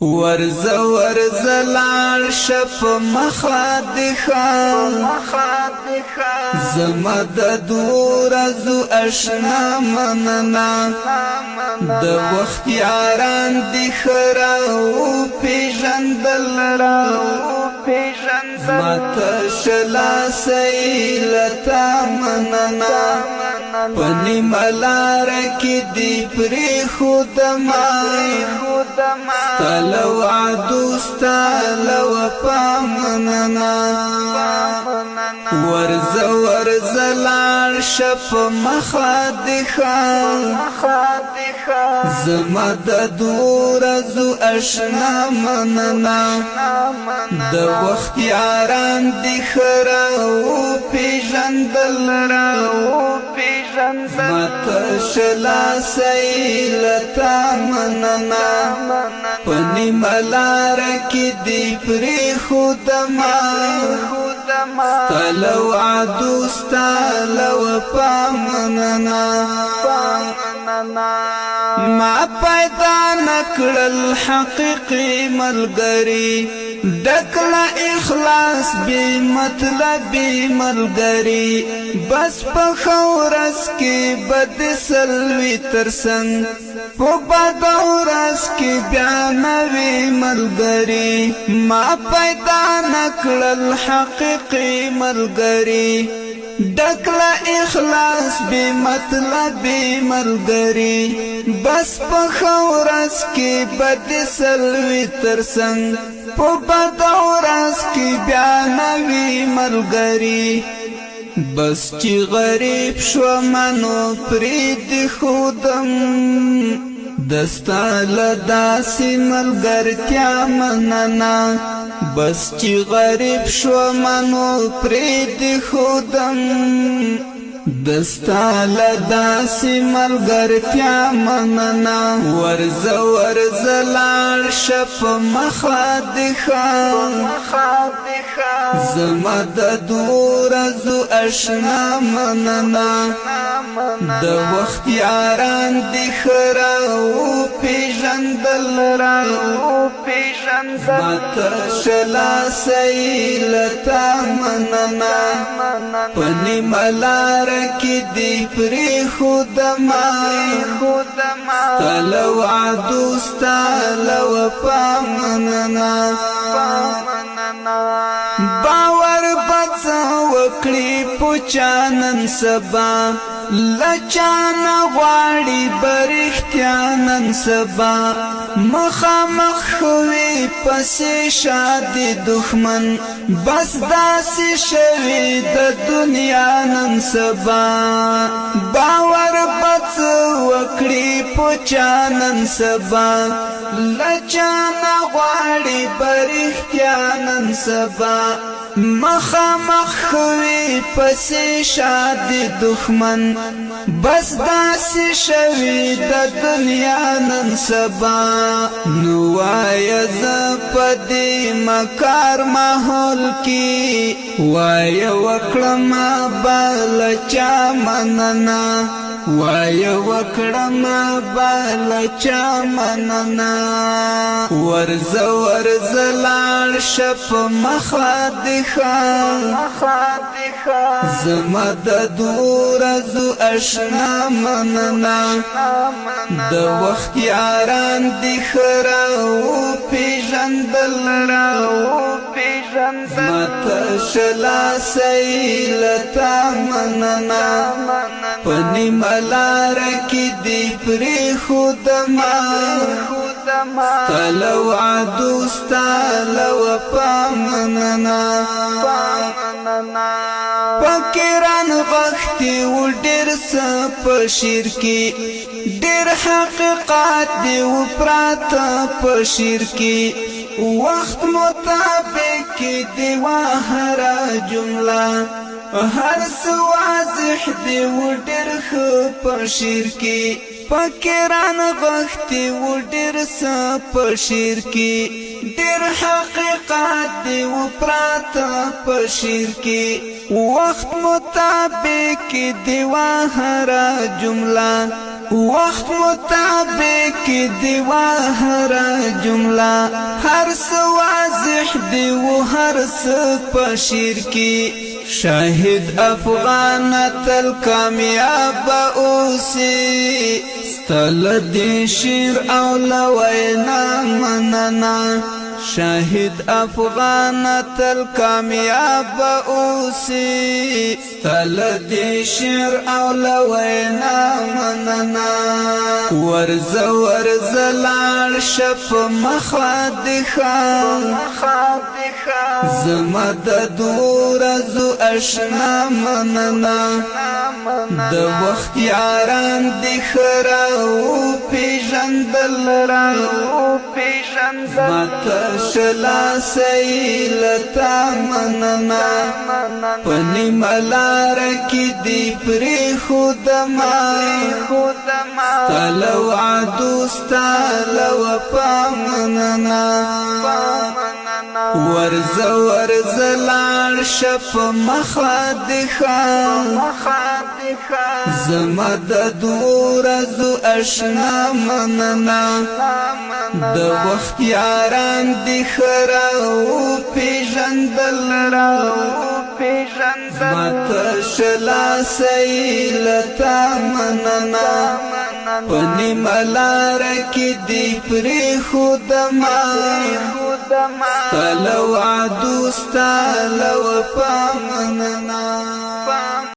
ورز ورز لار شپ مخادخا زمد دور ازو اشنا مننا د وخت یاران دی خراو پیژندل را ماتا شلا سیلتا مننا پنی ملارکی دی پری خودما ستالو عدو ستالو پامننا ورز ورز لار شپ مخادخا زمد دور ازو اشنا مننا د وخت یاران دی خراو پیژندل را ماتا شلا سیلتا مننا پنی ملارکی دی پری خودما ستالو عدو ستالو پامننا ما پیدا نکړل حقیقی ملګری دکلا اخلاص بی مطلبی ملګری بس په خورس کې بد سلوی ترسنګ په بد اورس کې بیا نوی ملګری ما پیدا نکړل حقیقی ملګری دکلا اخلاص بی مطلبی ملګری بس په خورس کې بد سلوی ترسنګ په بد اورس کې بیا نوی ملګری بس چې غریب شو منو پرید خودم دستال داسی ملګرتیا مننا بس چې غریب شو منو پرید خودم دستال داسی ملګرتیا مننا ورز ورز لار شپ مخادخا زمد دور ازو اشنا مننا د وخت یاران دی خراو پیژندل را ماتا شلا سیلتا مننا پنی ملارکی دی پری خودما ستالو عدو ستالو پامننا باور بڅ وکړي پوچانن سبا لچانا غواړي برختیا نن سبا مخامخ خوي پسې شادي دښمن بس داسې شوي د دنیا نن سبا باور بڅ وکړي پوچانن سبا لچانا غواړي برختیا نن سبا مخامخ خوي پسې شادي دښمن بس داسې شوي د دنیا نن سبا نو وای ز پدې مکار ماحول کې وای وکړم بل چا مننا وای وکړم بل چا مننا ورز ورز لار شپ مخادخا زمد دور ازو اشنا مننا د وخت یاران دی خراو پیژندل را ماتا شلا سیلتا مننا پنی ملارکی دی پری خودما ستالو عدو ستالو پامننا پکران وختی و ډیر څه په شیر کې ډیر حقیقت دی و پراته په شیر کې وخت مطابق دی و هر جمله هر څه واضح دی و ډیر ښه په شیر کې پکران وختی و ډیر څه په شیر کې ډیر حقیقت دی و پراته په شیر کې وخت مطابق دی و هر جمله وقت مطابق دی هر جمله هر څه واضح دی و هر څه په شعر کې شاهد افغان تل کامیاب اوسي ستل دی شعر او لوینا مننا شاهد افغان تل کامیاب اوسي ستل دی شعر او لوینا مننا ورز ورز لار شپ مخادخا زمد دور زو اشنا مننا د وخت یاران دی خراو پیژندل را متشلا سیلتا مننا پنی ملار کی دی پری خودما ستلو عدو ستلو پامننا ورز ورز لار شپ مخادخا زمد دور زو اشنا مننا د وخت یاران دی خراو پیژندل را متشلا سیلتا مننا پنی ملار کی دی پری خودما ستلو عدو ستلو پامننا